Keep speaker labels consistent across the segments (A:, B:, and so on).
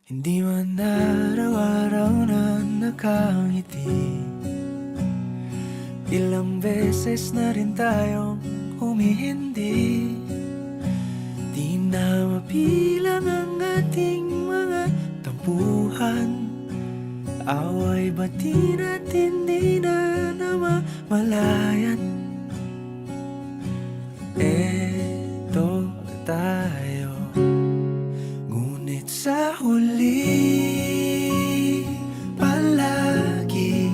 A: Hindi man araw-araw na nakangiti. Ilang beses na rin tayong humihindi. Di na mapilang ang ating mga tampuhan. Away bati natin di na namamalayan. Eto tayo, ngunit sa huli palagi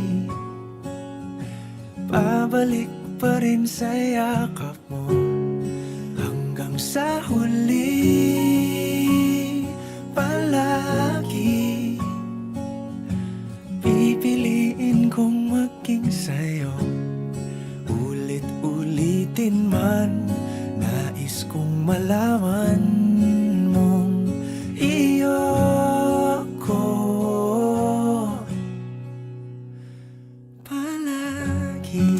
A: pabalik pa rin sa yakap mo. Hanggang sa huli palagi pipiliin kong maging sa'yo. Ulit-ulitin man, nais kong malaman mong iyo ako palagi.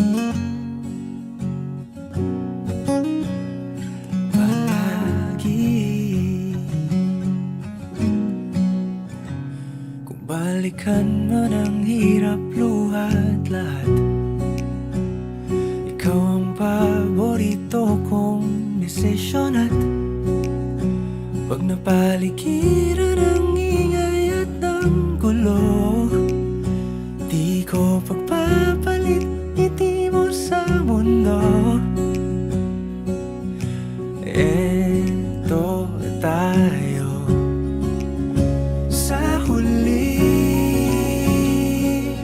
A: Kung balikan man ang hirap, luhat lahat, ikaw ang paborito kong desisyon. At pag napaligiran ang ingay at ng gulo, di ko pagpapalit ngiti mo sa mundo. Eto tayo sa huli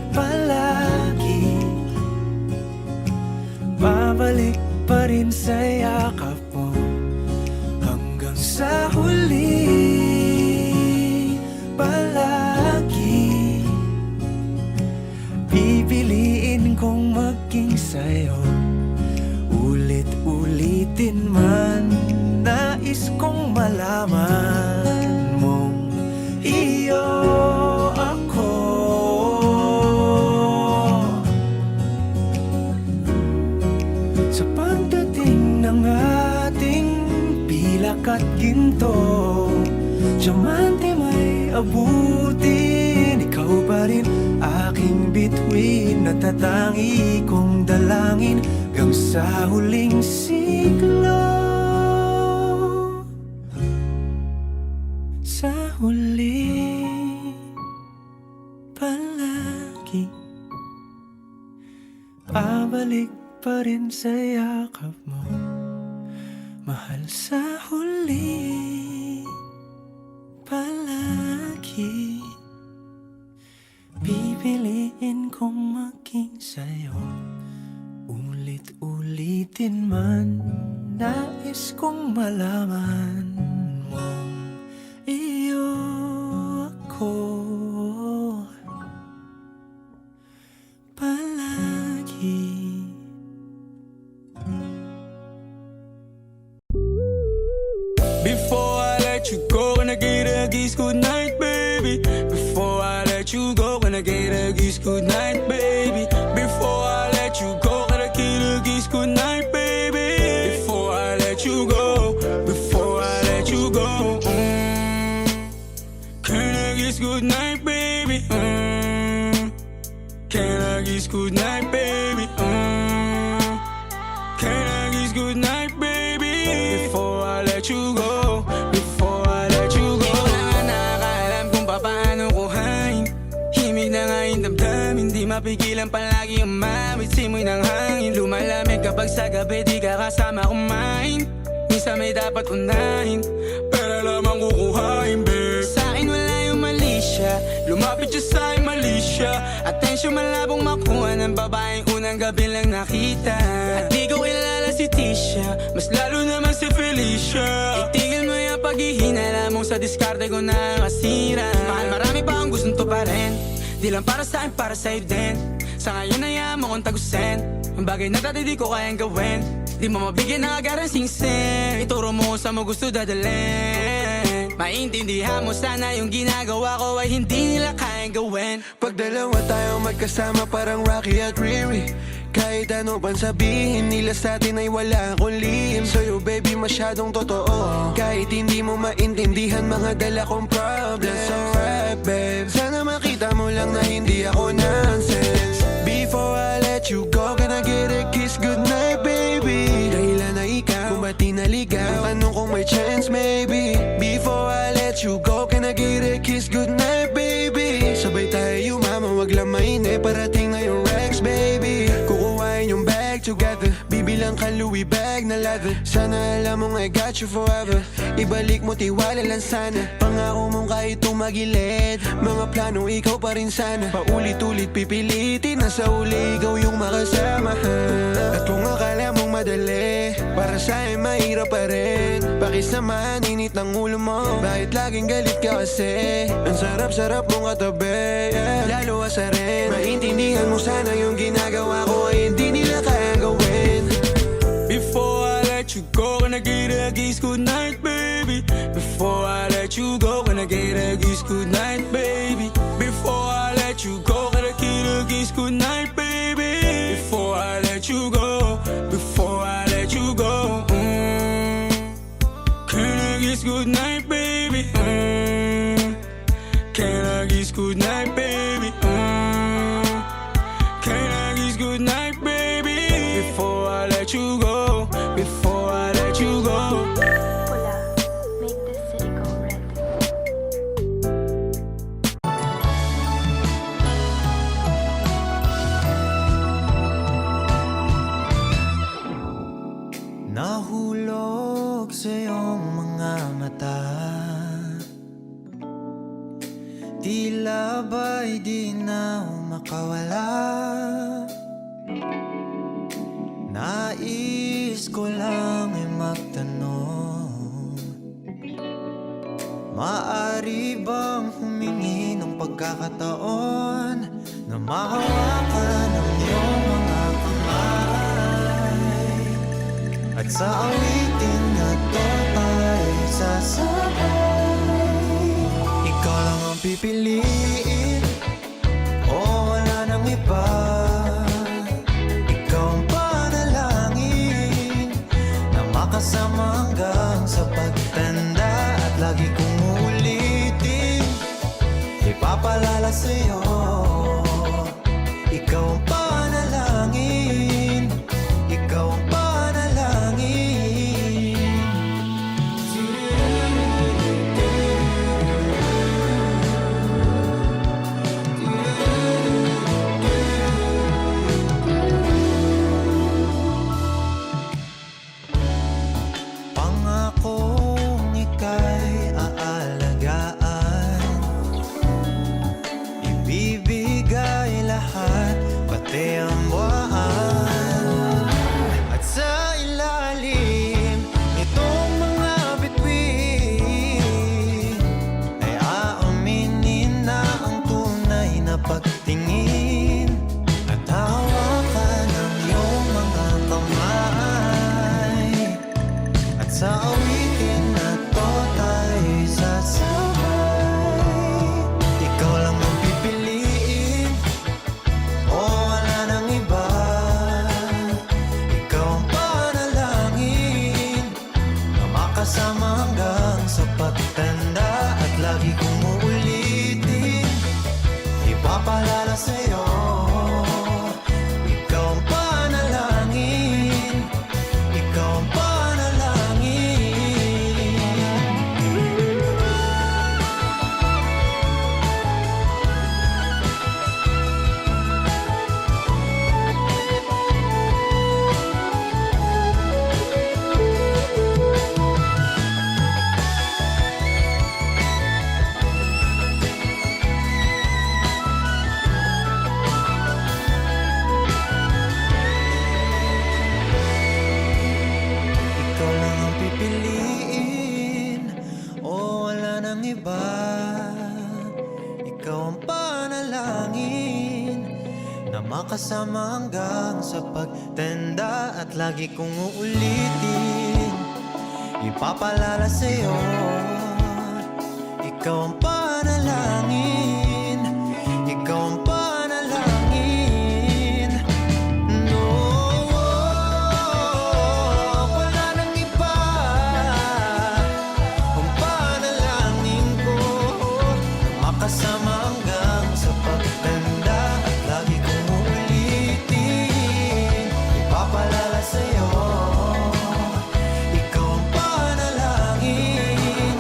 A: palagi, babalik pa rin sa yakap mo. Hanggang sa huli palagi pipiliin kong maging sa'yo. Ulit-ulitin man, nais kong malaman mong iyo ako sa pagdating ng ating pilak at ginto. Diamante may abutin, ikaw pa rin aking bituin. Natatangi kong dalangin hanggang sa huling siglo. Sa huli palagi pabalik pa rin sa yakap mo, mahal. Sa huli palagi pipiliin kong maging sa'yo. Ulit-ulitin man, nais kong malaman mong iyo ako palagi.
B: Before I let you go, gonna get a kiss good night, baby. Before I let you go, gonna get a kiss good night, baby. Before I let you go, gonna get a kiss good night, baby. Before I let you go, before I let you go, can I kiss good night, baby? Can I kiss good night, baby? Can I kiss good night, baby? Before I let you go, before I let you go. Di ko na nga nakakaalam kung paano kuhain. Himig na nga yung damdamin, di mapigilan palagi umamit. Simoy ng hangin, lumalamig kapag sa gabi di ka kasama kumain. Minsan may dapat unahin, pero lamang kukuhain, babe. Sa'kin wala yung mali siya, lumapit siya sa'kin mali siya. Atensyon malabong makuha ng babaeng unang gabi lang nakita. At di ko kilala si Tisha, mas lalo naman si Felicia. Itigil mo yung paghihinala mong sa diskarte ko na masira. Mahal, marami pa ang gustong to pa rin, di lang para sa'kin, para sa'yo din. Sa ngayon ayaw mo kong tagusin ang bagay na dati di ko kayang gawin. Di mo mabigyan ng agarang sing-sing, ituro mo sa mo gusto dadalhin. Maintindihan mo sana yung ginagawa ko ay hindi nila kayang gawin.
C: Pag dalawa tayo magkasama parang Rocky at Riri, kahit ano pang sabihin nila sa atin ay wala akong lihim. Sa'yo baby masyadong totoo, kahit hindi mo maintindihan mga dala kong problems. Alright. naka-Louis bag na leather. Sana alam mong I got you forever. Ibalik mo tiwala lang sana. Pangako mong kahit tumagilid, mga plano ikaw pa rin sana. Paulit-ulit pipilitin na sa uli ikaw yung makasama. At kung akala mong madali, para sa'yo mahirap pa rin. Pakisamahan init ng ulo mo, bakit laging galit ka kasi? Ang sarap-sarap mong katabi, yeah. Lalo asa rin, maintindihan mo sana yung ginagawa ko ay hindi nila kayang gawin.
B: Before I let you go, can I get a kiss goodnight, baby? Before I let you go, can I get a kiss goodnight, baby? Before I let you go, can I get a kiss goodnight, baby? Before I let you go, before I let you go, can I kiss goodnight, baby? Can I kiss goodnight, baby? Can I kiss goodnight, baby? Before I let you go, before I let you go.
D: Pula, make this city go red.
A: Nahulog sa iyong mga mata, tila ba'y di na makawala. Nais ko lang ay magtanong, maaari bang humingi ng pagkakataon na mahawakan ang iyong mga kamay, at sa awitin na to ay sasabay. Ikaw lang ang pipiliin, o wala nang iba. Ikaw ang panalangin na makasama hanggang sa pagtanda. At lagi kong uulitin, ipapalala sa'yo. Ikaw ang panalangin, ikaw ang panalangin. Pangakong ika'y aalagaan, ibibigay lahat, pati ang buwan. At sa ilalim nitong mga bituin ay aaminin na ang tunay na pagtingin, at hawakan ang iyong mga kamay. At sa awitin na to tayo sasabay. Ikaw lang ang pipiliin, o wala nang iba. Ikaw ang panalangin na makasama hanggang sa pagtanda. At lagi kong uulitin, ipapalala sa'yo. Ikaw ang panalangin, ikaw ang panalangin. Ikaw lang ang pipiliin, o wala nang iba. Ikaw ang panalangin na makasama hanggang sa pagtanda. At lagi kong uulitin, ipapalala sa'yo. Ikaw ang panalangin, ikaw ang panalangin. No, wala nang iba. Ang panalangin ko, makasama hanggang sa pagtanda. At lagi kong uulitin, ipapalala sa'yo. Ikaw ang panalangin,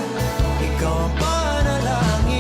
A: ikaw ang panalangin.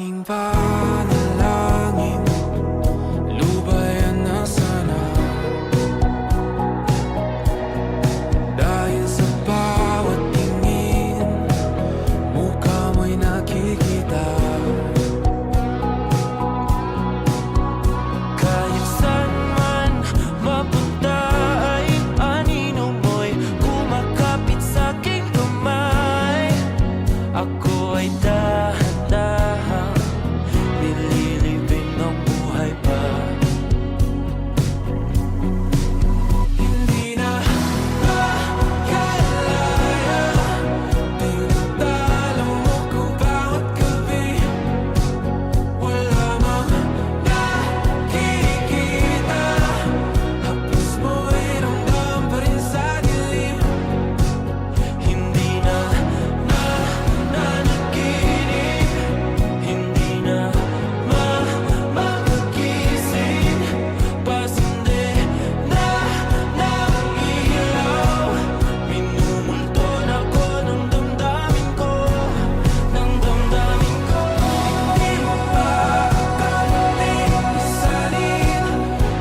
B: tanging panalangin, lubayan na sana. Dahil sa bawat tingin, mukha mo'y nakikita. Kahit saan man mapunta ay anino mo'y kumakapit sa'king kamay. Ako ay dahan-dahan nililibing ng buhay pa. Hindi na makalaya, tinatalo mo ko bawat gabi. Wala mang nakikita, haplos mo ay ramdam pa rin sa dilim. Hindi na nanaginip, hindi na makagising. Pasindi na ng ilaw, minumulton ako ng damdamin ko, ng damdamin ko. Hindi mo pa akalain isalin,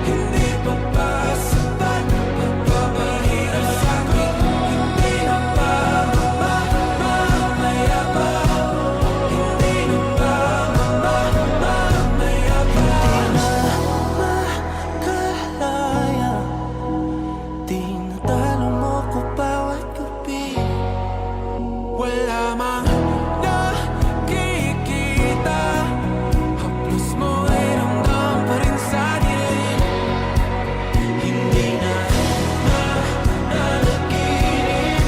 B: hindi pa ba sapat pagpapahirap sa'kin? Hindi na ba mamamaya pa? Hindi na ba mamamaya pa? Makalaya, tinatalo mo ko bawat gabi. Wala mang nakikita, haplos mo ay ramdam pa rin sa dilim. Hindi na nanaginip,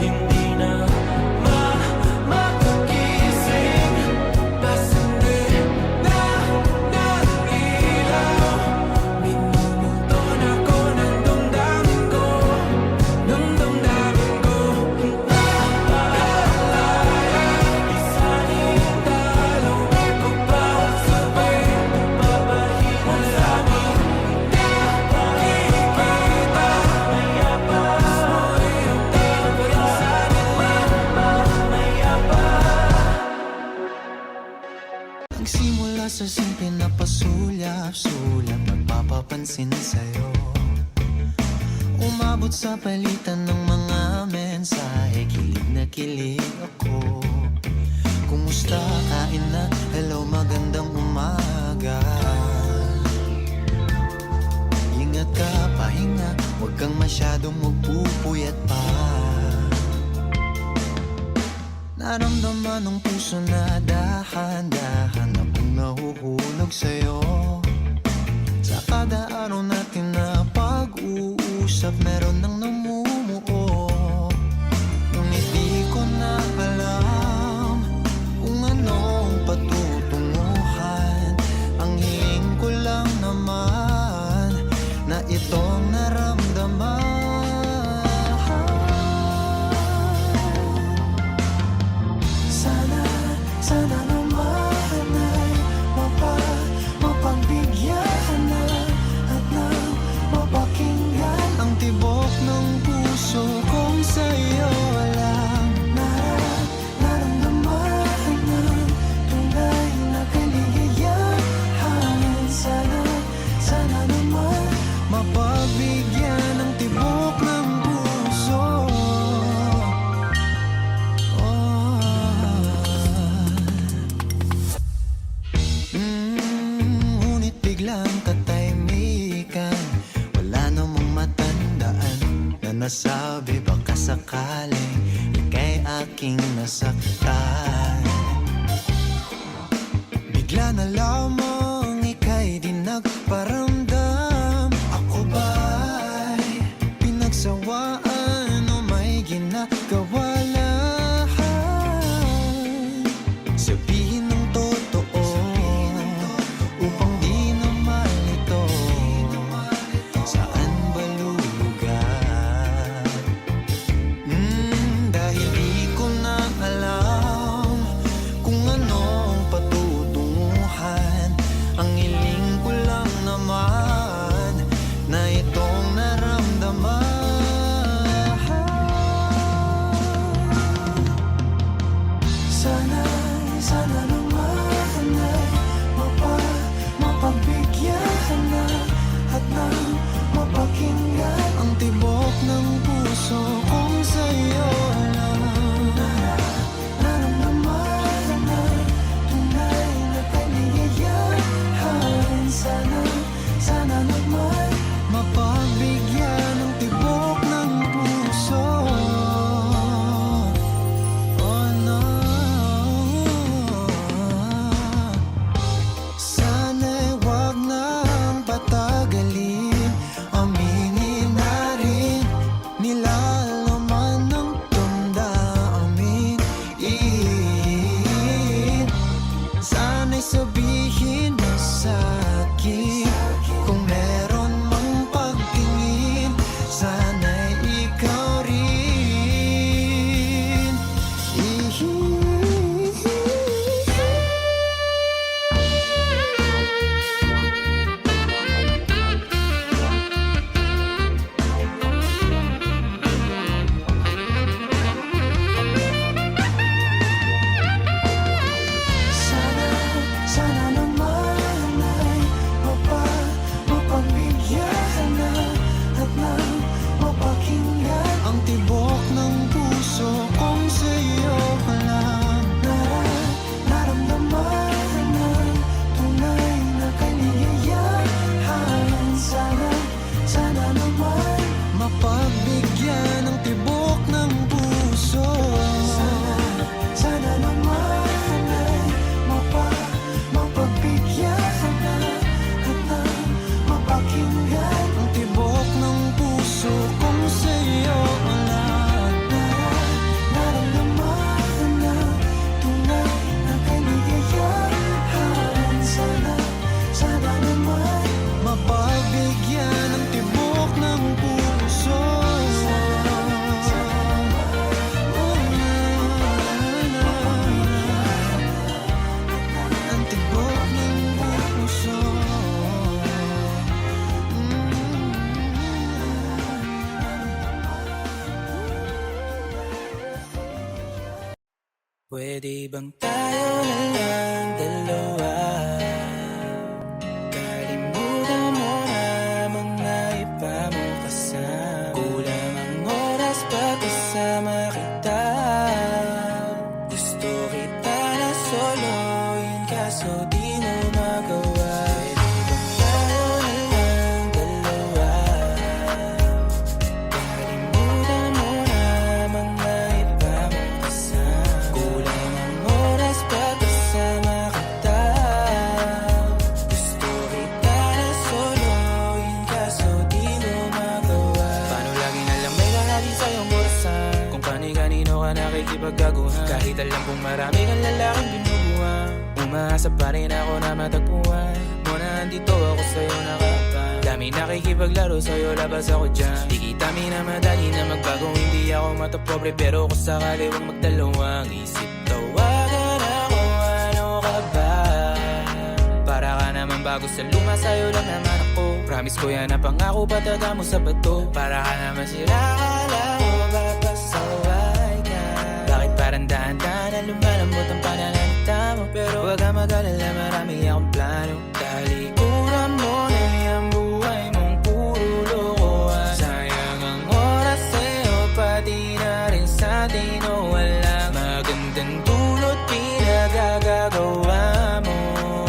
B: hindi na makagising. Pasindi na ng ilaw, minumulton ako ng damdamin ko, ng damdamin ko. Nakalaya, isalin talo ko bawat sabay, babahina lamang nakikita. Maya pa, mo'y ramdam pa rin sa dilim. Maya pa.
A: Nagsimula sa simple na pasulyap-sulyap, nagpapapansin sa'yo. Umabot sa palitan ng mga mensahe, kilig na kilig ako. Kumusta, kain na, hello, magandang umaga. Ingat ka, pahinga, huwag kang masyadong magpupuyat pa. Naramdaman ng puso na dahan-dahan akong nahuhulog sa'yo. Sa kada araw natin na pag-uusap, meron nang namumuo. Ngunit di ko na alam kung anong patutunguhan. Ang hiling ko lang naman na itong naramdaman. Sana naman ay mapagbigyan na at nang mapakinggan ang tibok ng puso kong sa'yo lang naramdaman ng tunay na kaligayahan. Sana naman mapagbigyan ang tibok ng puso. Ngunit biglang katahimikan, wala namang matandaan na nasabi baka sakaling ika'y aking nasaktan. Bigla na lamang ika'y di nagparamdam. Ako ba'y pinagsawaan o may ginagawa lahat? Sabihin ng totoo upang di na malito. Saan ba lulugar? Dahil di ko na alam kung anong patutunguhan. ng puso kung sa'yo lang naramdaman na tunay na kaligayahan. Sana naman mapagbigyan ng tibok ng puso. Oh no, sana'y wag nang patagalin. Aminin na rin nilalaman ng damdamin. Sana'y sabihin mo sa'kin kung meron mang pagtingin. Sana'y ikaw rin. Sana naman ay mapagbigyan na at nang mapakinggan ang tibok ng puso kung sa'yo lang naramdaman ng tunay na kaligayahan. Sana naman mapagbigyan ng tibok ng puso. Sana naman ay mapagbigyan na at nang mapakinggan ang tibok ng puso kung sa'yo lang naramdaman ng tunay na kaligayahan. Sana naman mapagbigyan ng tibok ng puso. Ang tibok ng puso.
B: Pwede bang tayo na lang dalawa? Kalimutan mo na mga iba mo kasama. Kulang ang oras pag kasama kita. Gusto kita na soloin kaso di mo magawa. Pwede bang tayo na lang dalawa? Kalimutan mo na mga iba mo kasama. Kulang ang oras pag kasama kita. Gusto kita na soloin kaso di mo magawa. Paano lagi na lang may lalaki sa iyong burasan? Kung kani-kanino ka nakikipagkaguhan. Kahit alam kong marami kang lalaking binubuhan. Umaasa pa rin ako na matagpuan mo na andito ako sa'yo nakapan. Dami nakikipaglaro sa'yo, labas ako dyan. Di kita minamadali na magbago, hindi ako matapobre. Pero kung sakali huwag magdalawang isip, tawagan ako, ano ka ba? Para ka naman bago sa luma, sa'yo lang naman ako. Promise ko yan na pangako, pataga mo sa bato. Para ka naman sila, akala ko papasaway ka. Bakit parang dahan-dahan na lumalambot ang pananalita mo? Pero huwag ka mag-alala, marami akong plano. Talikuran mo na yung buhay mong puro lokohan. Sayang ang oras sa'yo, pati na rin sa atin. O walang magandang dulot pinagagagawa mo.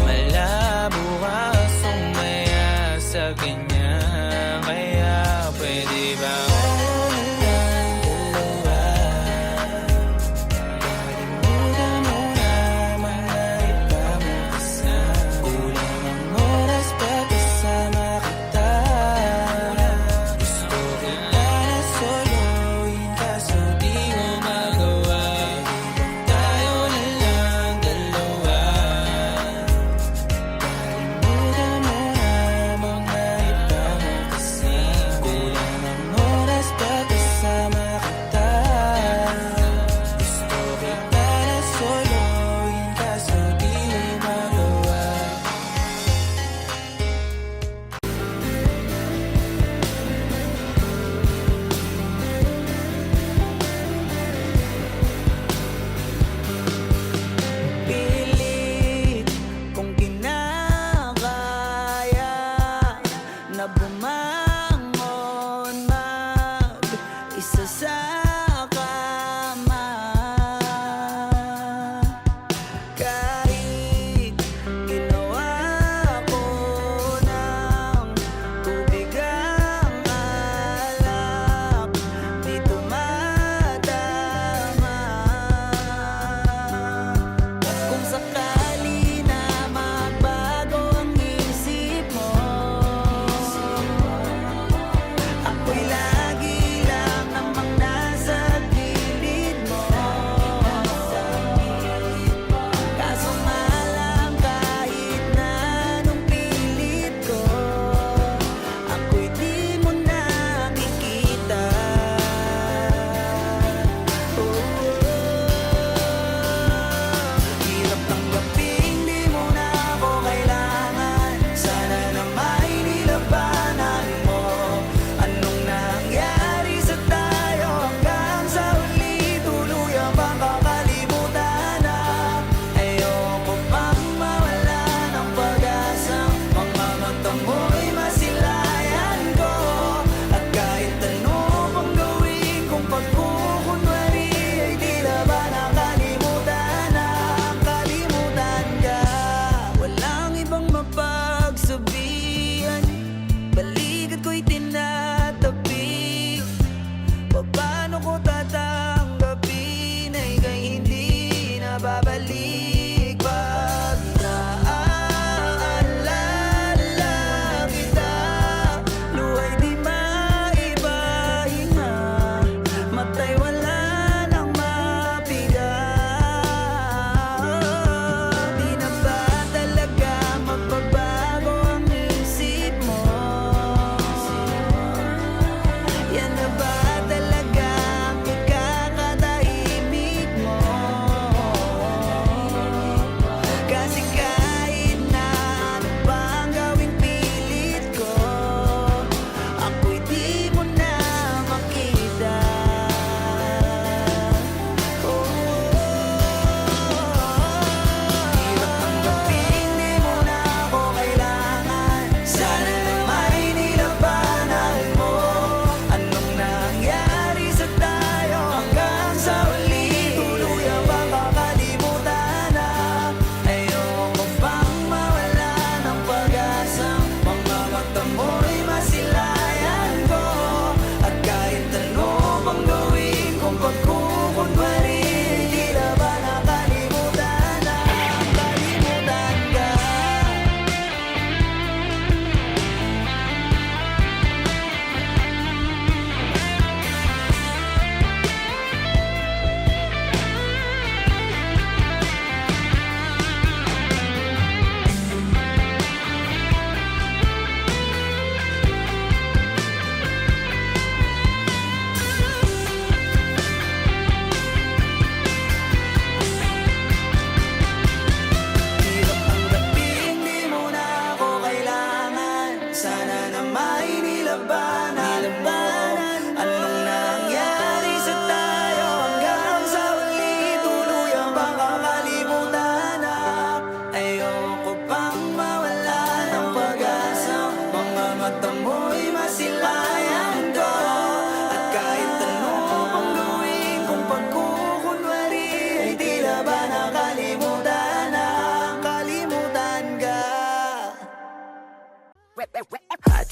B: Malabo ka sumaya sa ganyan. Kaya pwede ba tayo na lang dalawa? Kalimutan mo na mga iba mo kasama.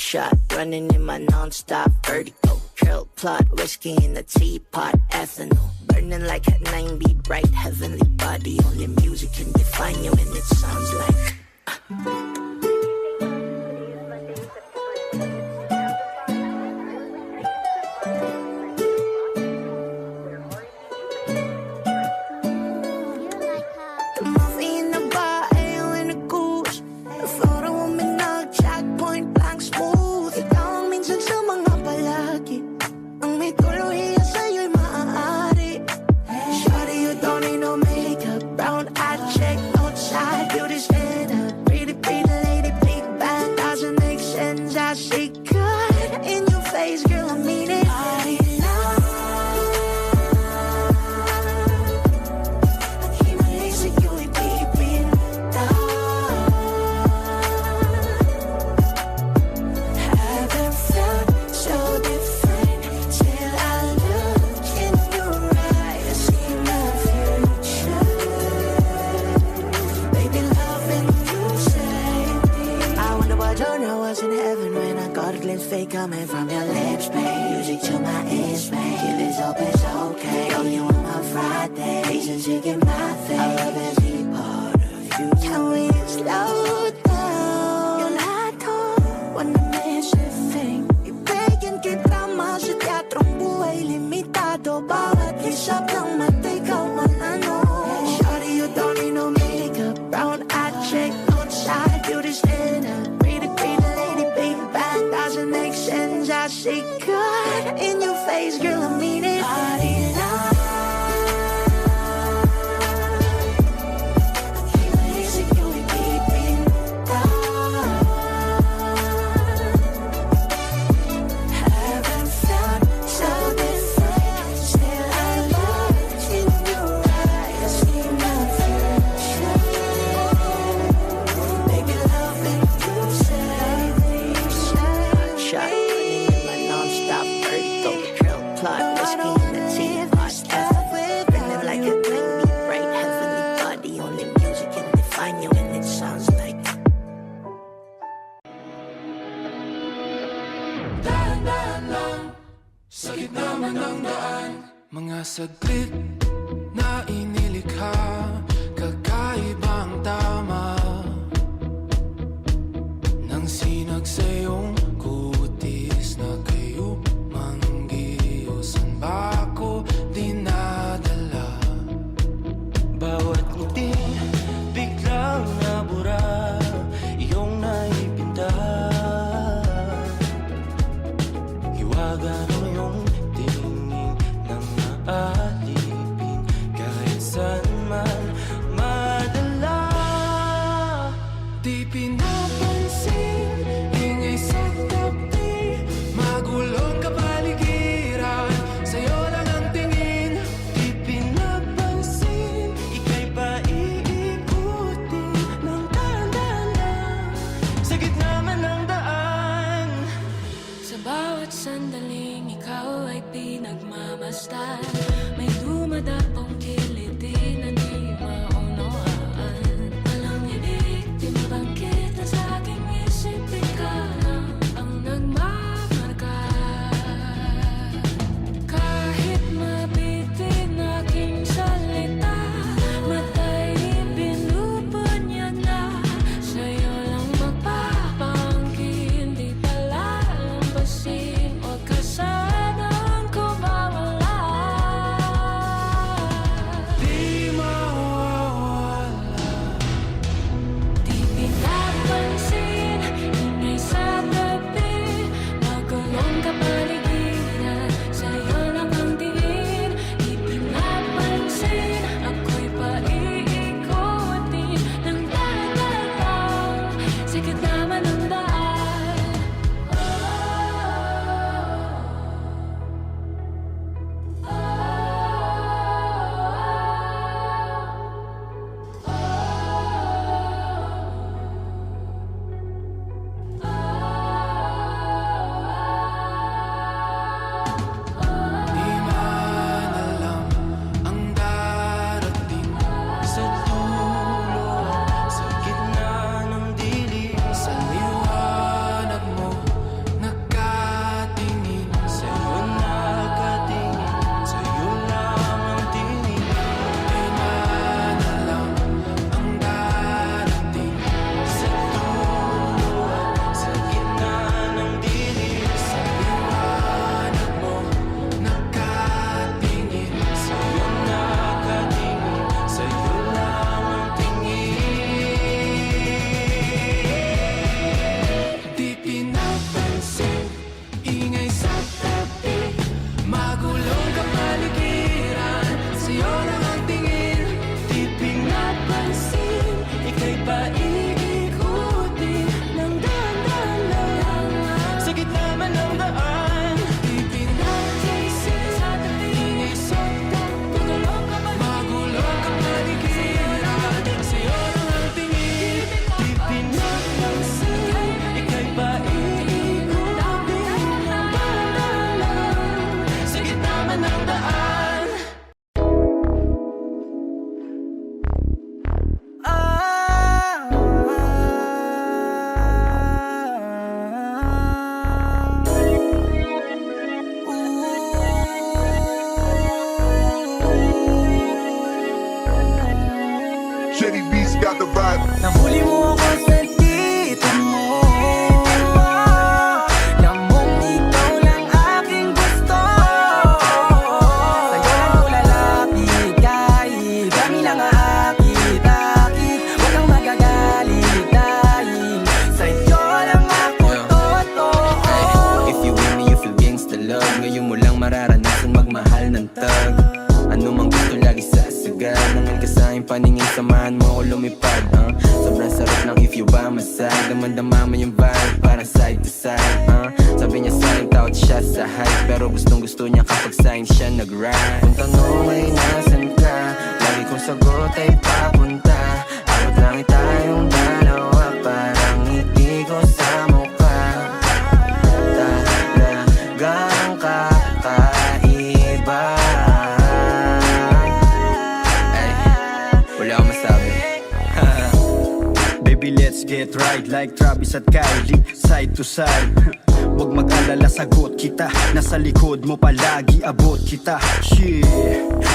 E: shot, running in my non-stop vertigo. Curl plot, whiskey in the teapot, ethanol. Burning like at 90, bright heavenly body. Only music can define you and it sounds like the movie in the bar, ale in a goose. The photo of me nag-jack, point blank smooth. Ikaw ang minsan sa mga palagi. Ang may tuluhiya sa'yo'y maaari. Shawty, you don't need no makeup. Brown eye check, outside, beauty standard. Pretty, pretty lady, big bang, doesn't make sense. I see good in your face, girl, I mean it. Fake coming from your lips, babe. Music to my ears, babe. If it's open, it's okay. Girl, you on my Friday. Relationship in my face. I love every part of you. Can we slow down? Yung lahat ko, wanna miss a thing. Ibigin kita mas sa teatrong buhay limitado. Bawat isap ng mata, ikaw ang ano. Shawty, you don't need no makeup. Brown eye check, outside, beauty standard. Pretty, pretty lady, big bang, doesn't make sense. I see good in your face, girl, I mean it. Body love.
B: Sa gitna man ng daan, mga saglit na inilikha, kakaibang tama nang sinag sa iyong kutis na kayo manggiusan ba ako dinadala? Bawat ngiti biglang nabura, iyong naipinta. Hiwaga ng iyong tingin nang naalipin
F: aking paningin, samahan mo ako lumipad Sobrang sarap ng if you by my side. Damang-dama mo yung vibe, parang side to side Sabi niya sa'kin, tawad siya sa hype, pero gustong gusto niya kapag sa'kin siya nag-ride. Kung tanong ay nasan ka, lagi kong sagot ay papunta. Abot lang tayong dalawa, parang ngiti ko sa mukha. Talagang kakaiba. Ay, wala akong masabi.
G: Baby, let's get right like Travis at Kylie, side to side. Huwag mag-alala, sagot kita. Nasa likod mo palagi, abot kita. Shit,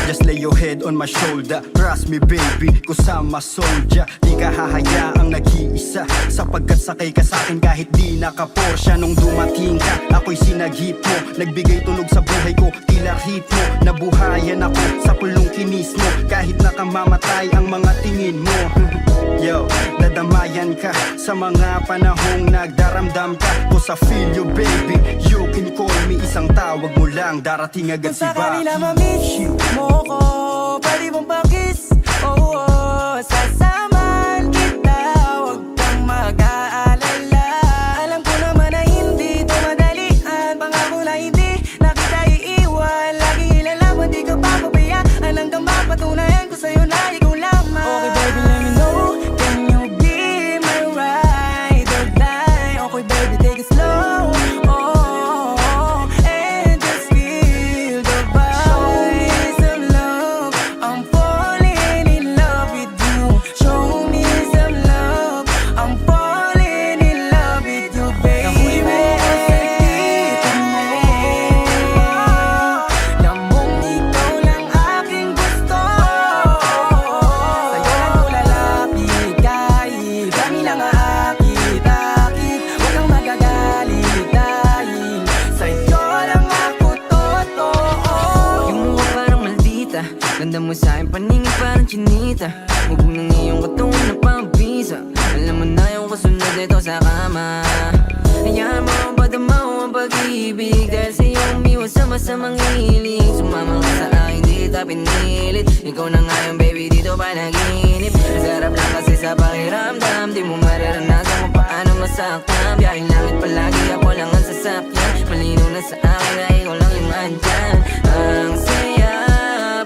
G: just lay your head on my shoulder. Trust me baby, kusama soldier. Di ka hahayaang nag-iisa, sapagkat sakay ka sa'kin kahit di naka-Porsche. Nung dumating ka, ako'y sinagip mo. Nagbigay tunog sa buhay ko, tila hit mo. Nabuhayan ako sa pulong kinis mo. Kahit nakamamatay ang mga tingin mo. Yo, nadamayan ka sa mga panahong nagdaramdam ka. Kung sa feel you baby, you can call me. Isang tawag mo lang, darating agad si
B: Sa
G: Baki.
B: kanila ma-miss mo ko, pwede mong pakis. Oh, oh, sasamahan kita, huwag kang mag-aalala. Alam ko naman na hindi ito madalian, pangako na hindi na kita iiwan. Lagi ilalaman, di ka papabayaan, hanggang mapatunayan ko sa'yo na ikaw lamang. Okay baby, let me know, can you be my ride or die? Okay baby, take it slow. Ganda mo sa'kin, paningin parang chinita. Mugong ng iyong katungan na pampisa. Alam mo na yung kasunod ito sa kama. Hayaan mo ang padamaw ang pag-ibig, dahil sa iyong umiwas sa masamang hiling. Sumama ka sa akin, di kita pinilit. Ikaw na nga yung baby, dito panaginip. Sarap lang kasi sa pakiramdam, di mo mararanasan kung paano masaktan. Biyahing langit palagi, ako lang ang sasakyan. Malinaw na sa akin na ikaw lang yung andyan. Ang saya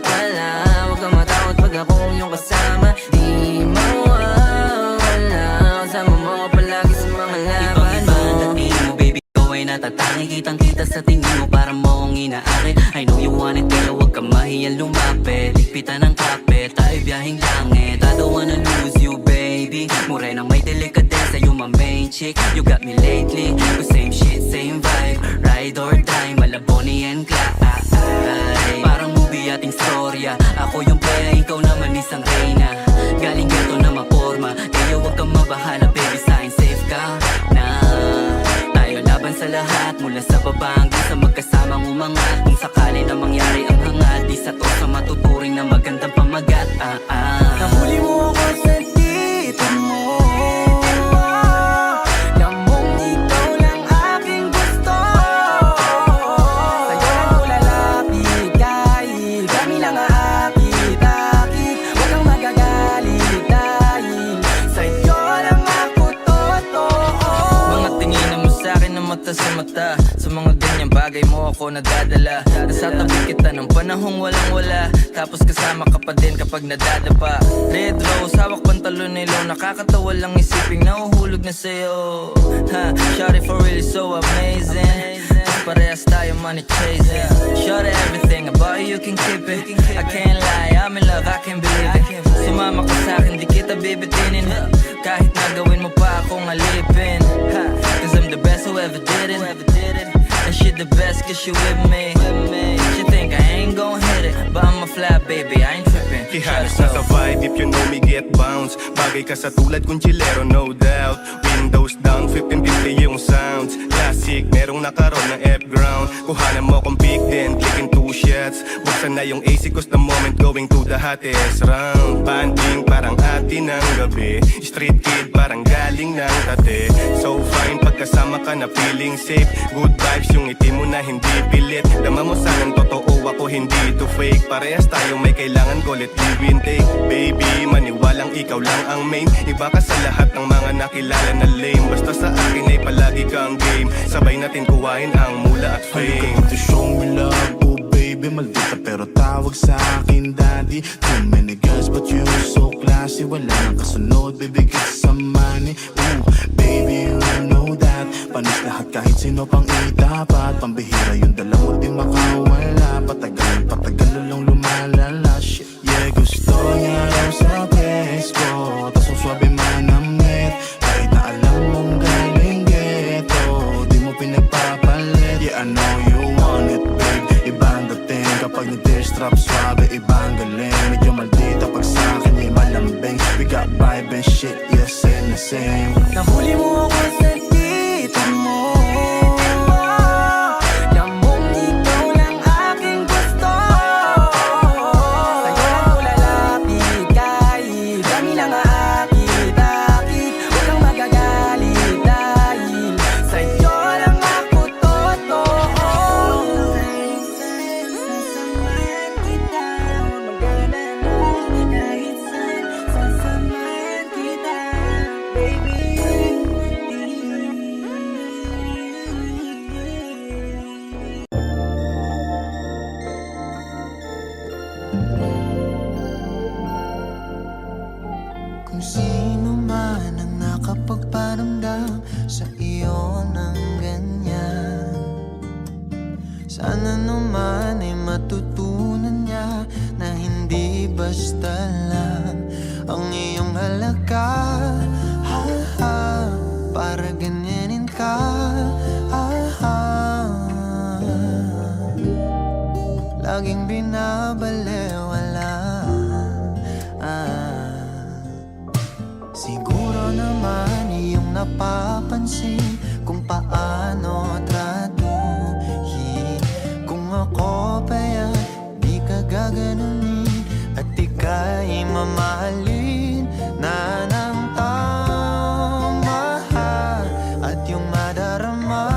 B: pala, huwag kang matakot pag ako yung kasama. Di mawawala, kasama mo ako palagi sa mga laban mo.
H: Ibang-iba ang dating mo, baby, ikaw ay natatangi. Kitang-kita sa tingin mo, para mo akong inaakit. I know you want it, kaya huwag kang mahiyang lumapit. Ligpitan ng kapit, tayo biyahing langit. I don't wanna lose you, baby. Morenang may delikadesa, you my main chick. You got me lately, but same shit, same vibe. Ride or die, Malaboni and Clyde. Parang movie ating storya. Ako yung playa, ikaw naman isang reyna. Galing ghetto na maporma, kaya huwag kang mabahala, baby, sa'kin safe ka na. Tayo laban sa lahat, mula sa baba hanggang sa magkasamang umangat. Kung sakali na mangyari ang hangad, isa to sa matuturing na magandang pamagat.
B: Nahuli mo ako sa dito mo. Lamong ikaw lang aking gusto. Sa'yo lang ko lalapit kahit kami lang aakit-akit. Huwag kang magagalit dahil sa'yo lang ako totoo.
F: Mga tingin mo sa'kin na mata sa mata. Sa mga ganyang bagay mo ako nadadala. Nasa tabi kita ng panahong walang wala, tapos kasama ka pa din kapag nadadapa. Red rose, hawak pantalon nilo. Nakakatawa lang isiping nahuhulog na sa'yo. Shawty for really so amazing. Parehas tayo money chasing. Shawty everything about you can keep it. I can't lie, I'm in love, I can't believe it. Sumama ka sa'kin, di kita bibitinin. Kahit nagawin mo pa akong alipin. Cause I'm the best who ever did it. And she the best cause she with me. She think I ain't gon' hit it, but I'm a fly baby, I ain't trippin'.
I: Ihalos na sa vibe, if you know me get bounce. Bagay ka sa tulad kong chilero, no doubt. Windows down, 1550 yung sounds. Classic, merong nakaroon ng F-ground. Kuhanan mo kong pick din, clicking 2 shots. Buksan na yung AC cause the moment going to the hottest round. Banding parang atin ng gabi. Street kid parang galing ng tate. So fine, pagkasama ka na feeling safe. Good vibes yung ngiti mo na hindi pilit. Dama mo sanang totoo, ako hindi ito fake. Parehas tayo may kailangan ko, let give and take. Baby, maniwalang ikaw lang ang main. Iba ka sa lahat ng mga nakilala na lame. Basta sa akin ay palagi kang game. Sabay natin kuhain ang mula at fame.
J: To show me love, oh baby, maldita pero tawag sa akin daddy. Too many girls but you so classy. Wala nang kasunod, bibigit sa money. Ooh, baby, you know that. Panis lahat kahit sino pang itapat. Pambihira yung dala mo di makawala. Patagal lang lumalala. Shit, yeah, gusto niya raw sa place ko. Tas ang swabe manamit. Kahit na alam mong galing ghetto, di mo pinagpapalit. Yeah, I know you want it, babe. Ibang dating kapag nag-distrap, swabe, ibang galing. Medyo maldita pag sa'kin, yeah, malambing. We got vibe and shit, yeah, same na same.
B: Nahuli mo ako sa dito mo. Namong ikaw lang aking gusto. Sa'yo lang ko lalapit kahit dami lang aakit-akit. Huwag kang magagalit dahil sa'yo lang ako totoo. Sasamahan kita, huwag mag-alala. Kahit saan, sasamahan kita, baby.
A: Kung sino man ang nakapagparamdam sa iyo ng ganyan, sana naman ay matutunan niya na hindi basta lang ang iyong halaga. Ha, ha, para ganyanin ka. Ha, ha, laging binabalewala. Siguro naman iyong napapansin kung paano tratuhin. Kung ako pa yan, di ka gaganunin at ika'y mamahalin na ng tama at yung madarama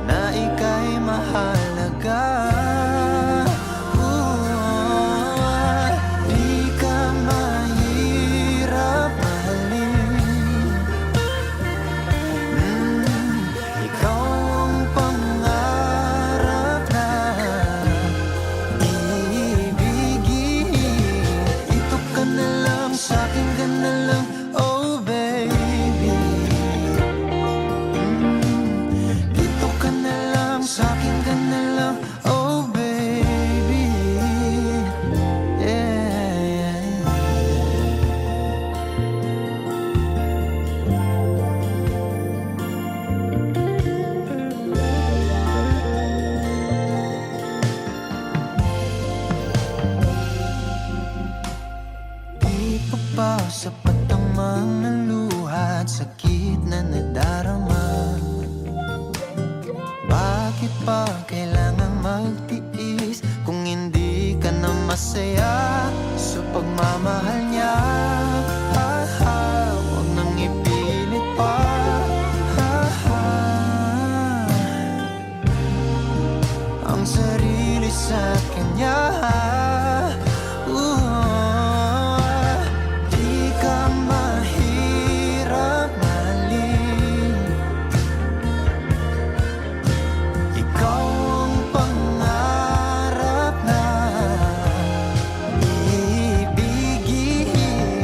A: na ika'y mahalaga. Di ka mahirap mahalin. Ikaw ang pangarap na ibigin. Ito ka na lang, sa'kin ka na lang, oh baby. Dito ka na lang, sa'kin ka na lang, oh baby. Yeah. Di pa ba sapat ang mga luha at sakit na nadarama? Bakit pa kailangan magtiis kung hindi ka na masaya sa pagmamahal niya? Ha, ha, huwag nang ipilit pa. Ha, ha, ang sarili sa kanya. Di ka mahirap mahalin. Ikaw ang pangarap na ibigin.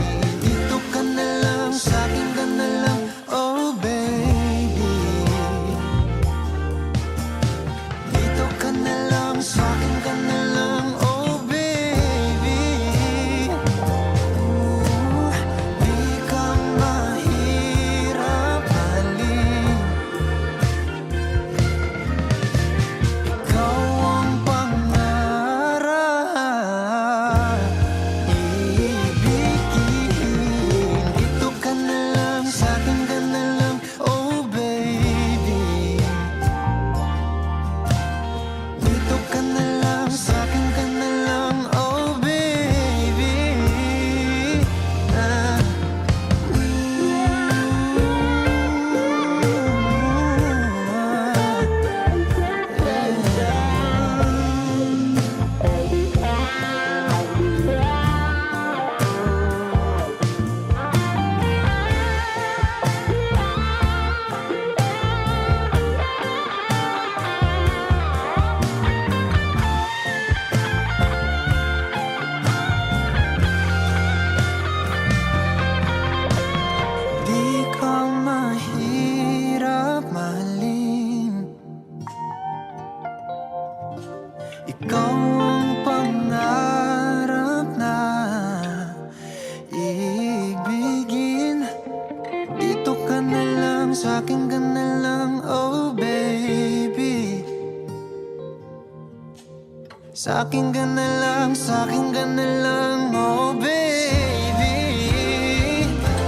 A: Sa'kin ka na lang, sa'kin ka na lang, oh baby.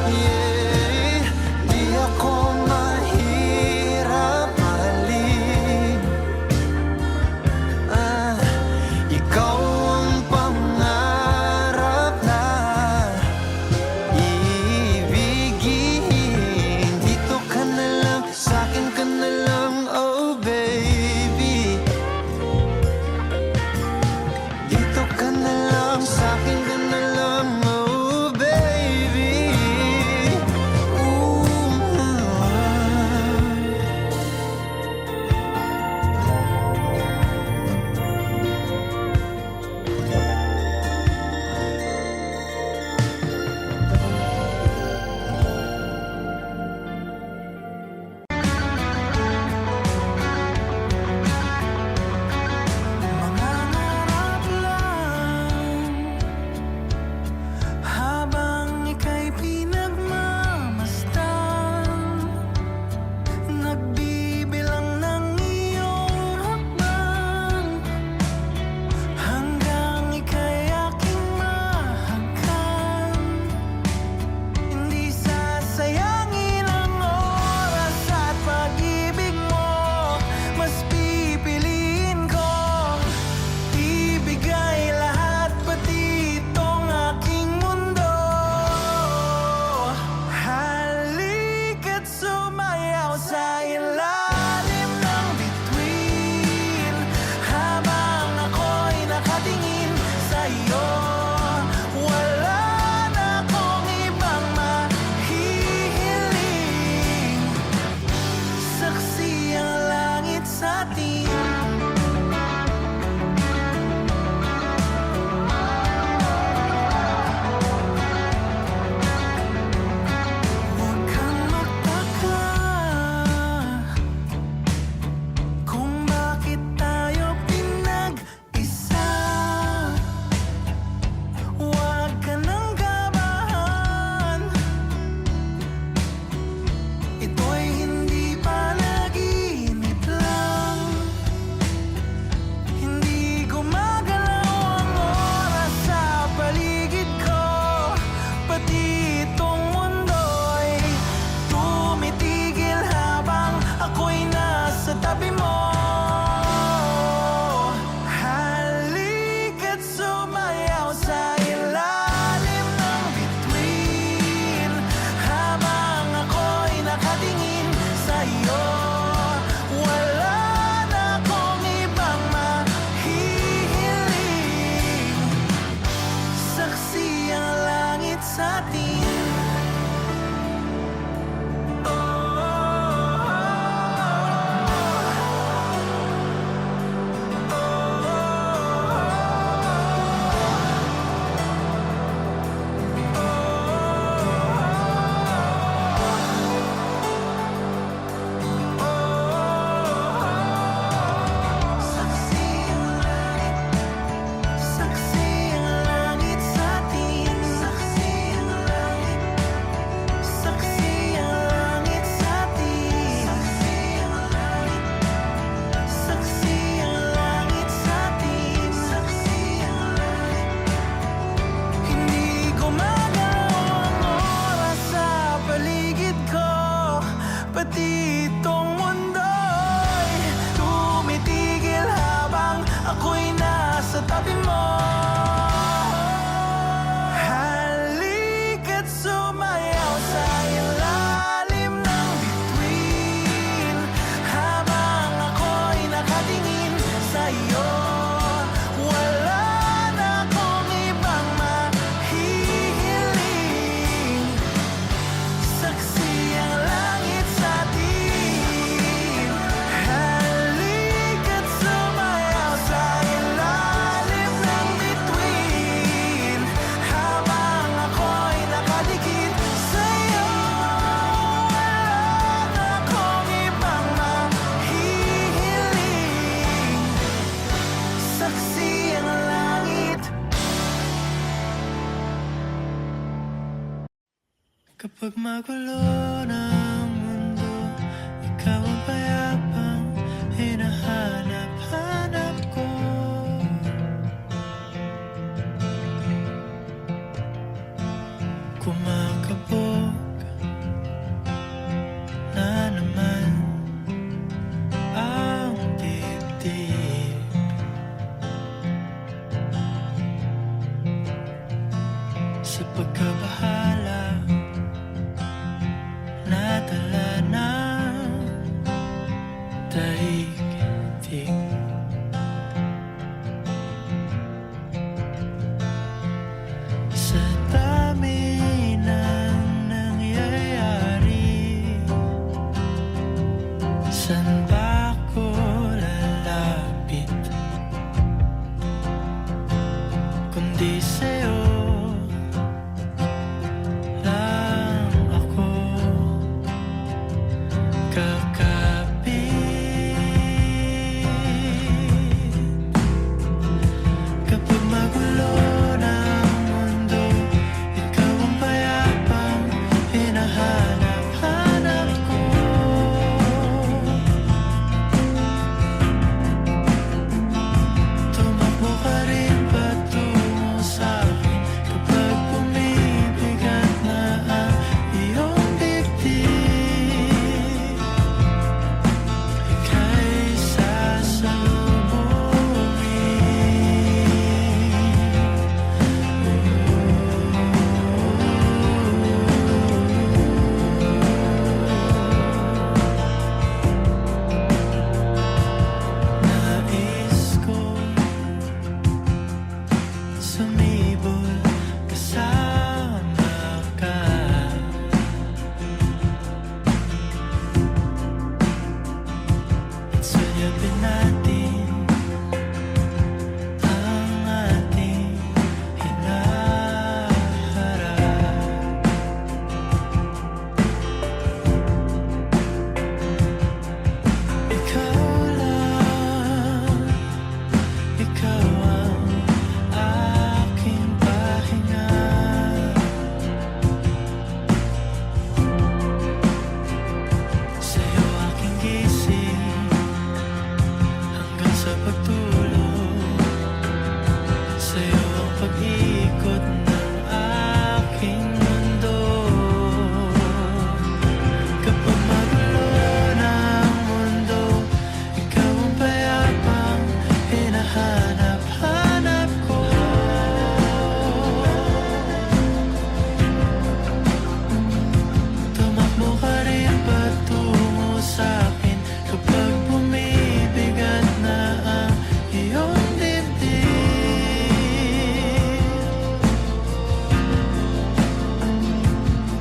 A: Yeah, di ako mahirap mahalin. Ikaw ang pangarap na ibigin. Dito ka na lang, sa'kin ka na lang, oh baby. Dito ka na lang, sa'kin ka na lang, oh baby.
B: Mangarap lang habang ika'y pinagmamasdan, nagbibilang ng iyong hakbang, hanggang ika'y aking mahagkan. Hindi sasayangin ang oras at pag-ibig mo, mas pipiliin ko ibigay lahat, pati itong aking mundo. Halika't sumayaw sa ilalim ng bituin, habang ako'y nakatingin sa'yo. Wala na akong ibang mahihiling, saksi ang langit sa atin. Huwag kang magtaka kung bakit tayo pinag-isa. Huwag ka nang kabahan, ito'y hindi panaginip lang. Hindi gumagalaw ang oras sa paligid ko, pati itong mundo'y tumitigil habang ako'y nasa tabi mo. Halika't sumayaw sa ilalim ng bituin, habang ako'y nakatingin sa'yo. Wala na akong ibang mahihiling, saksi ang langit sa atin. Saksi ang langit sa atin. Saksi ang langit. Saksi ang langit sa atin. Saksi ang langit sa atin. Saksi ang langit. Hindi gumagalaw ang oras sa paligid ko, pati itong mundo'y tumitigil habang ako'y nasa tabi mo. Halika't sumayaw sa ilalim ng bituin, habang ako'y nakatingin sa'yo. Wala na akong ibang mahihiling, saksi ang langit sa atin. Halika't sumayaw sa ilalim ng bituin, habang ako'y nakadikit sa'yo. Wala na akong ibang mahihiling, saksi ang langit. Kapag magulo ng mundo, ikaw ang payapang hinahanap-hanap ko.
A: Hindi sa'yo lang ako kakapit. Kapag magulo ng mundo, ikaw ang payapang hinahanap-hanap ko. Tumakbo ka rin patungo sa'kin kapag bumibigat na ang iyong dibdib. Ika'y nais ko sumibol kasama ka. At sulyapin natin ang ating hinaharap. Ikaw lang, ikaw ang aking pahinga. Sa'yo aking gising hanggang sa pagtulog. Sa'yo ang pag-ikot ng aking mundo. Kapag magulo ng mundo, ikaw ang payapang hinahanap-hanap ko. Tumakbo ka rin patungo sa'kin kapag bumibigat na ang iyong dibdib.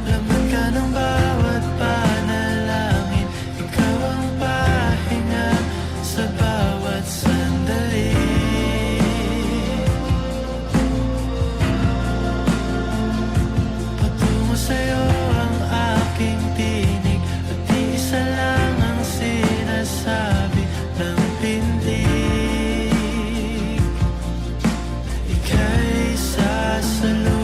A: Laman ka ng bawat panalangin, ikaw ang pahinga sa bawat sandali. Patungo sa'yo ang aking tinig, at di isa lang ang sinasabi ng pindig. Ika'y sasalubungin.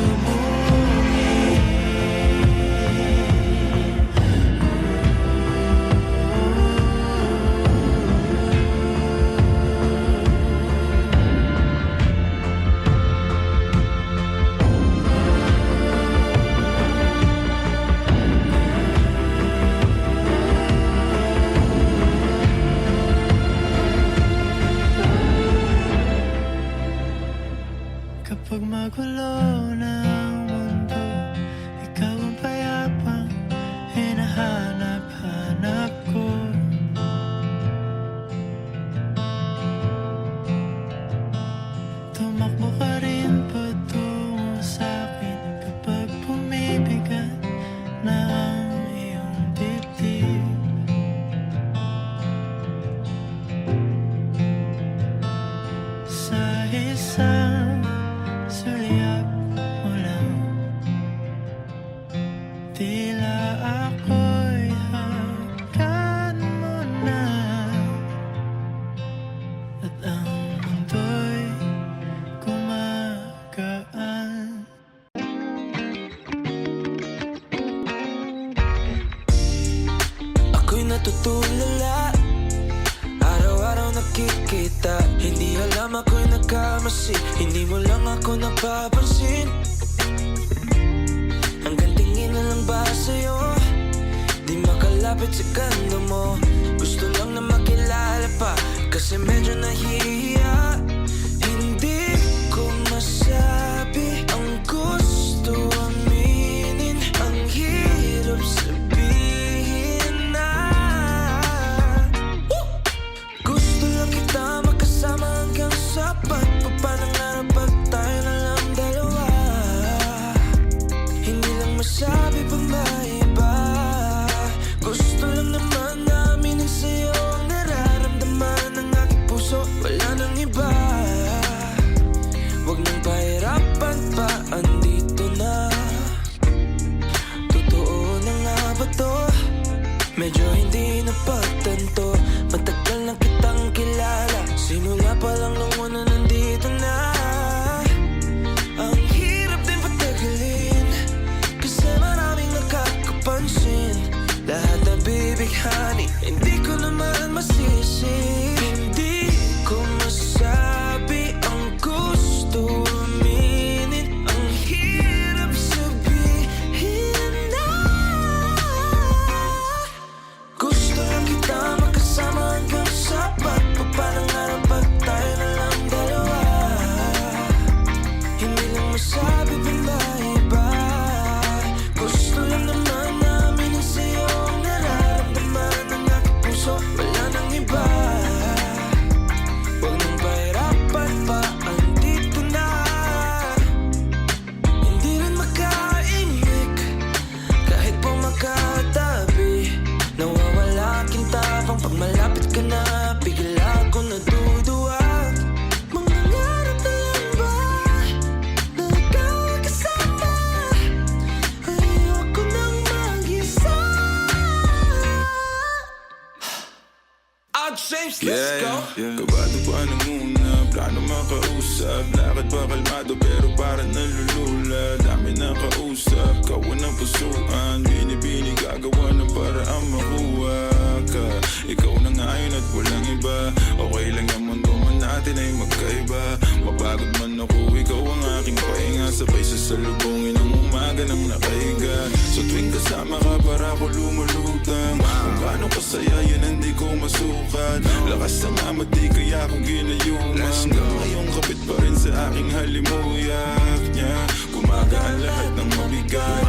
A: Kapag magulo ng mundo, ikaw ang payapang hinahanap-hanap ko. Tumakbo ka rin patungo sa'kin kapag bumibigat na ang iyong dibdib. Sa isang sulyap mo lang, tila ako'y hagkan mo na, at ang mundo'y gumagaan.
B: Ako'y natutulala, araw-araw nakikita. Hindi alam ako'y nagkamasi, hindi mo lang ako napapansin. Hanggang tingin na lang ba sa'yo, di makalapit sa ganda mo. Gusto lang na makilala pa, kasi medyo nahihiya. Hindi ko masabi ang gusto aminin, ang hirap sabihin na gusto lang kita makasama hanggang sa pagpapanangarap pag tayo na lang dalawa. Hindi lang masabi pa may iba, gusto lang naman namin sa'yo ang nararamdaman ng aking puso. Wala nang iba. Kabado pa nang una, plano makausap. Lakad pa kalmado pero parang nalulula. Dami na kausap, kawan ng pusuan. Binibini gagawa ng paraan makuha ka. Ikaw na ngayon at walang iba. Okay lang yung mundo man natin ay magkaiba. Mapagod man ako, ikaw ang aking pahinga. Sabay sasalubungin ang umaga ng nakahiga. So tuwing kasama ka para ako lumulutang. Kung gaano kasaya yan hindi ko masukat. Lakas ng amat di kaya akong ginayuman. Hanggang ngayon kapit pa rin sa aking halimuyak niya. Gumagaan lahat ng mabigat.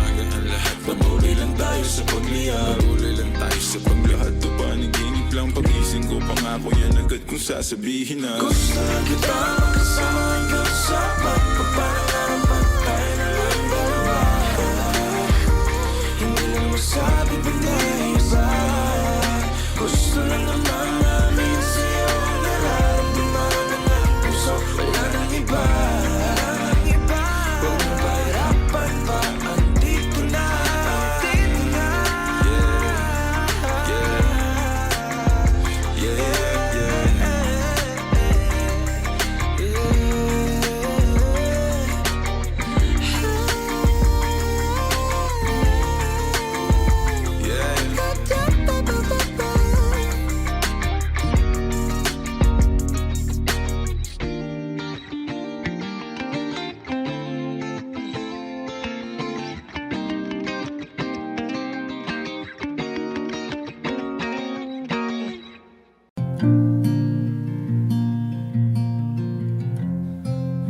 B: Patuloy lang tayo sa pagliyak. Patuloy lang tayo sa paglahat. To paniginip lang pagising ko. Pangako yan agad kung sasabihin na gusto na kita makasama hanggang sa magpaparang patay na lang dalawa. Hindi lang masabi pa na iba. Gusto lang naman namin sa'yo ang nararamdaman ng aking puso. Wala nang iba. Huwag mo pahirapan pa. Andito na.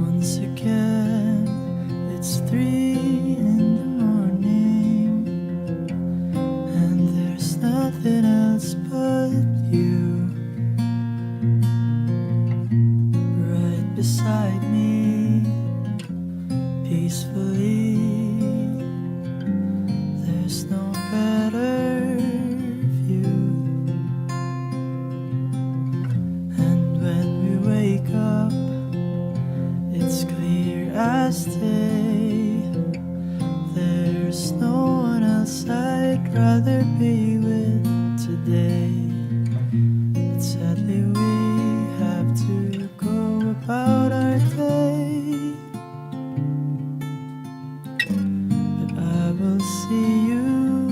A: Once again, it's 3 in the morning, and there's nothing else but you right beside me, peacefully. There's no better view, and when we wake up, it's clear as day. There's no one else I'd rather be with today. But sadly we have to go about our day. But I will see you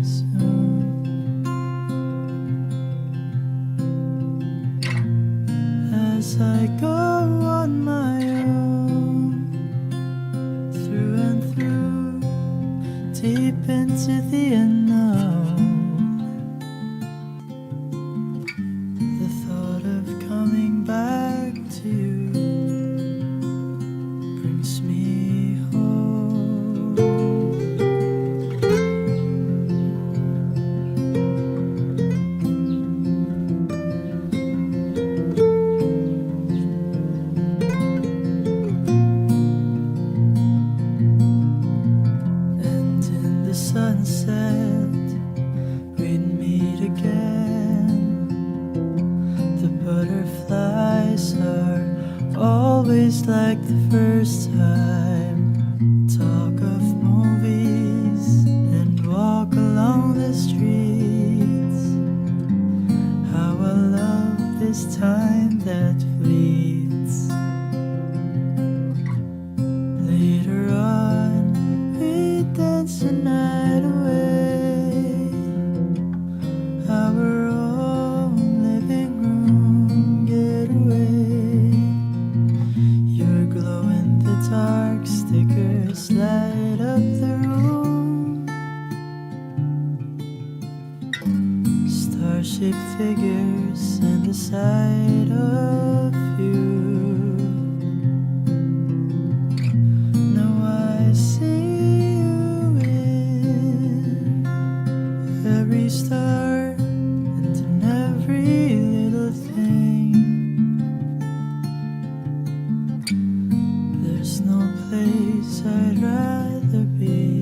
A: soon. As I go on my own, through and through, deep into the unknown. The thought of coming back to you brings me home. And in the sunset, we'd meet again. The butterflies are always like the first time. Talk of movies and walk along the streets. How I love this time that fleets. Later on, we dance the night away. Our own living room getaway. Your glow in the dark stickers light up the room. Star-shaped figures and the sight of you. Now I see you in every star and in every little thing. There's no place I'd rather be.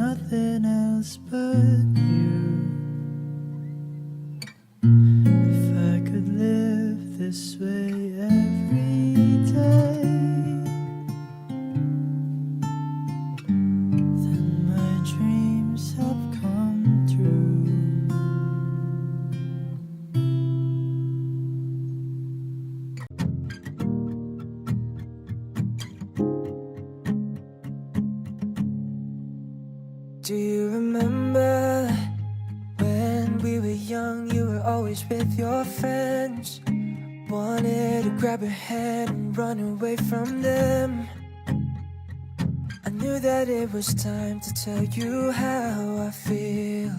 A: nothing else but you. If I could live this way every day, then my dreams have come true.
K: Do you remember when we were young? You were always with your friends. Wanted to grab your hand and run away from them. I knew that it was time to tell you how I feel.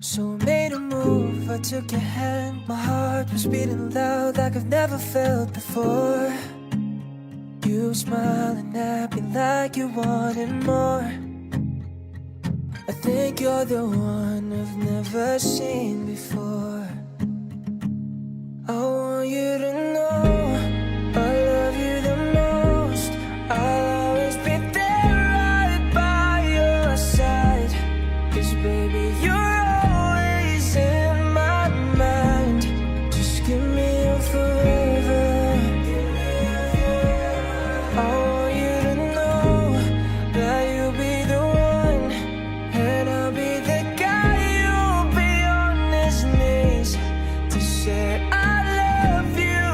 K: So I made a move, I took your hand. My heart was beating loud like I've never felt before. You smiling at me like you wanted more. I think you're the one I've never seen before. I want you to know I love you the most. I'll always be there right by your side. 'Cause baby, you're always in my mind. Just give me your forever. I want you to know that you'll be the one, and I'll be the guy. You'll be on his knees to say I love you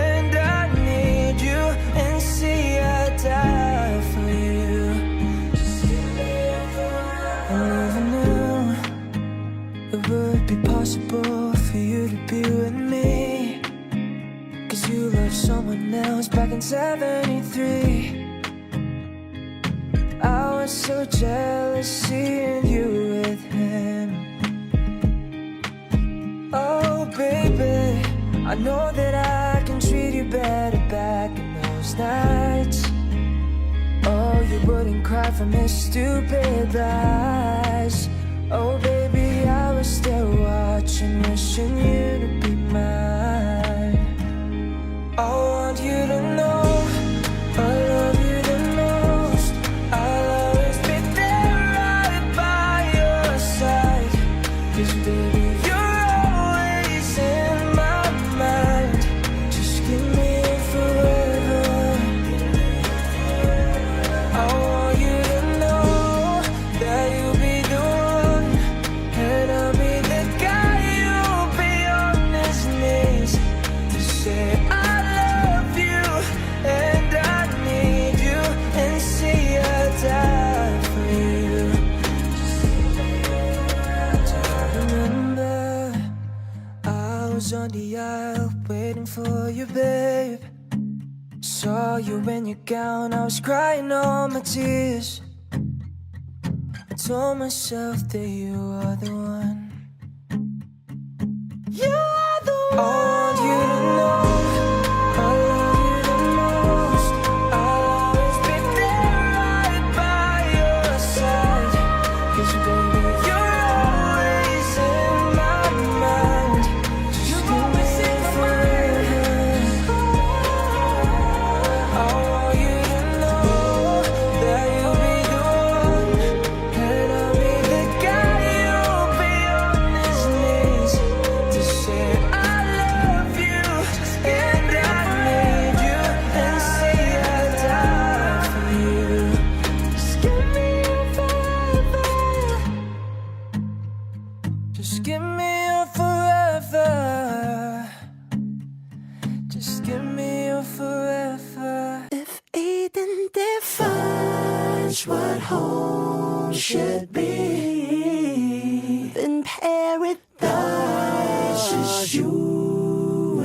K: and I need you, and see I die for you. I never knew it would be possible for you to be with me. 'Cause you loved someone else back in '73. I was so jealous seeing you with him. Oh baby, I know that I can treat you better back in those nights. Oh, you wouldn't cry from his stupid lies. Oh baby, I was still watching, wishing you to be mine. I want you to know I love you the most. I'll always be there right by your side. 'Cause baby, you're always in my mind. Just give me it forever. I want you to know that you'll be the one, and I'll be the guy. You'll be on his knees to say I love you and I need you, and see I die for you. Do you remember I was on the aisle waiting for you, babe? Saw you in your gown, I was crying all my tears. I told myself that you are the one. You are the one. I want you to know I love you the most. I'll always be there right by your side. 'Cause baby, you're always in my mind. Just give me it forever. I want you to know that you'll be the one, and I'll be the guy. You'll be on his knees to say I love you and I need you, and see I die for you. Just give me your forever. Just give me your forever. Just give me your forever.
E: If Eden defines what home should be, then paradise is you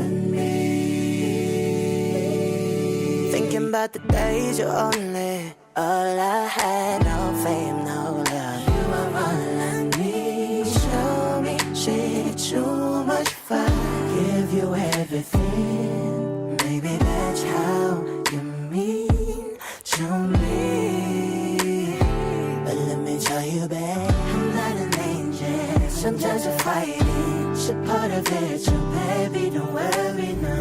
E: and me. Thinking about the days you only, all I had, no fame, no love. You were all I need. Show me, shit, too much fun. Give you everything. Maybe that's how you mean to me. But let me tell you, babe, I'm not an angel. Sometimes I fight it, it's a part of it. So baby, don't worry, no.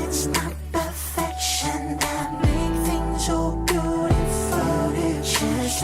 E: It's not perfection that make things so beautiful. It's just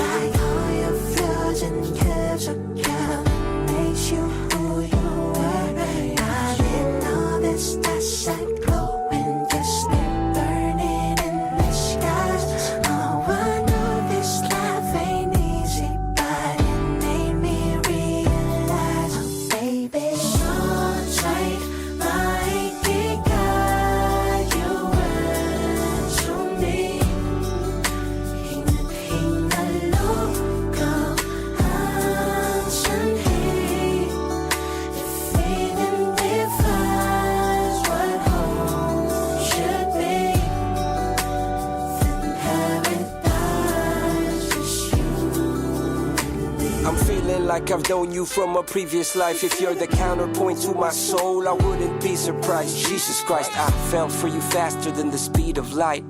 L: I'm feeling like I've known you from a previous life. If you're the counterpoint to my soul, I wouldn't be surprised. Jesus Christ, I fell for you faster than the speed of light.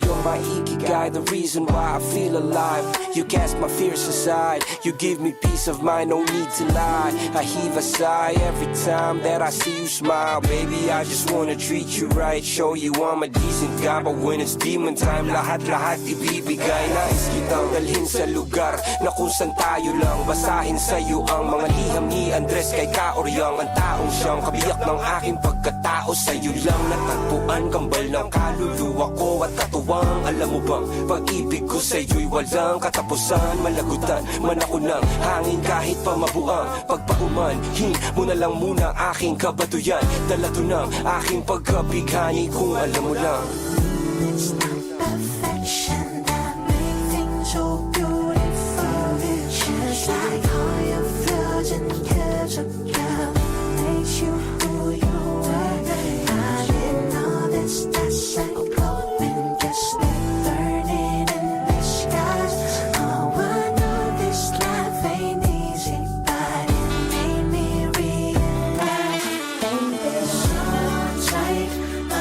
L: You're my ikigai, the reason why I feel alive. You cast my fears aside, you give me peace of mind, no need to lie. I heave a sigh every time that I see you smile. Baby, I just wanna treat you right, show you I'm a decent guy. But when it's demon time, lahat-lahat ibibigay. Nais kitang dalhin sa lugar na kung saan tayo lang. Basahin sa'yo ang mga liham ni Andres kay Kaoryang. Ang taong siyang kabiyak ng aking pagkatao. Sa'yo lang natagpuan, kambal ng kaluluwa ko at katuwang. Alam mo bang pag-ibig ko sa'yo'y walang katapusan. Malagutan man ako ng hangin kahit pa mabuang pagpaumanhin mo na lang muna aking kabatuyan. Dala to ng aking pagkabighani kung alam mo lang.
E: It's not perfection that makes things so beautiful. Just like all your flaws and curves of love makes you who you are. I didn't know this, that's like gold when just burning in the skies. Oh, I know this life ain't easy, but it made me realize, baby, so tight, I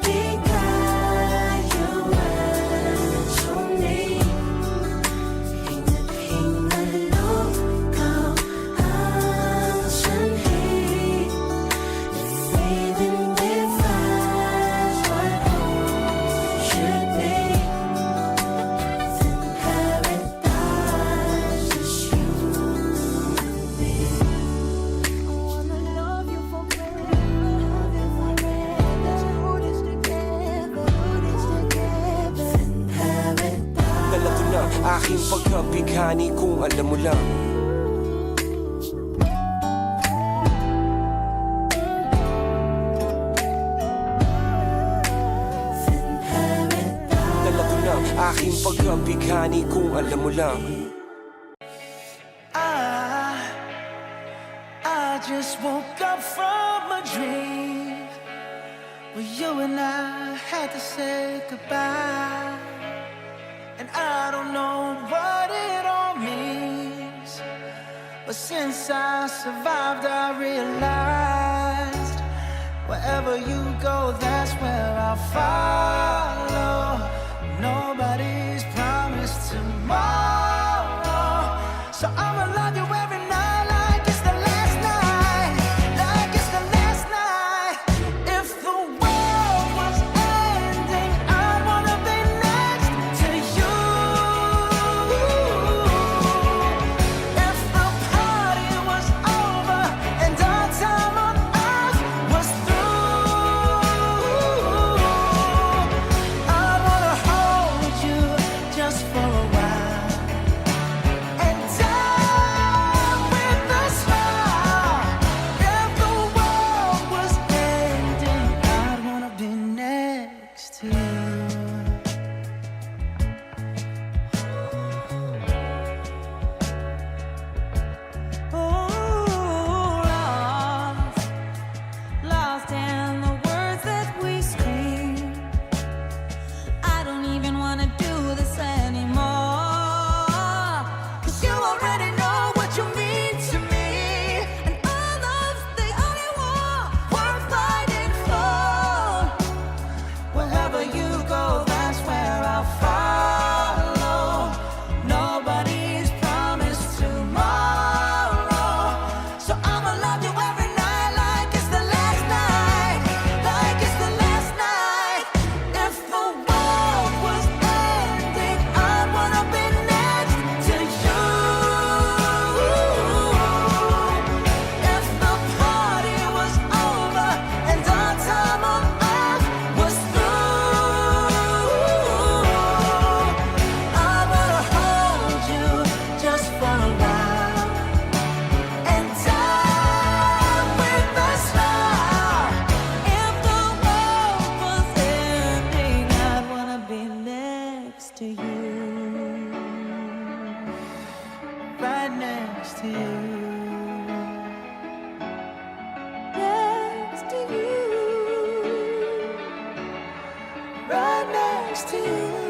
E: can't got you so me. Hingin maloko ang sanhi. If even defines what home should be, then paradise is you and me. I wanna love you forever, love you forever. Hold us together, then paradise.
L: Dala to ng aking pagkabighani kung alam mo lang. Dala to ng aking pagkabighani kung alam mo lang.
K: I just woke up from a dream where you and I had to say goodbye. And I don't know what it all means, but since I survived, I realized wherever you go, that's where I'll follow. Nobody's promised tomorrow, so I'ma love you every night like it's the last night, like it's the last night. If the world was ending, I'd wanna be next to you. If the party was over and our time on earth was through, I'd wanna hold you just for a while and die with a smile. If the world was ending, I'd wanna be next to you.
M: Lost in the words that we scream. I don't even wanna do this anymore, 'cause you already know what you mean to me, and all love's the only war worth fighting for.
K: Wherever you go, that's where I'll follow. Nobody's promised tomorrow, so I'ma love you every night like it's the last night, like it's the last night. If the world was ending, I'd wanna be next to you. If the party was over and our time on earth was through, I wanna hold you just for a while and die with a smile.
M: If the world was ending, I'd wanna be next to you.
K: Right next to you.
M: Next to you.
K: Right next to you.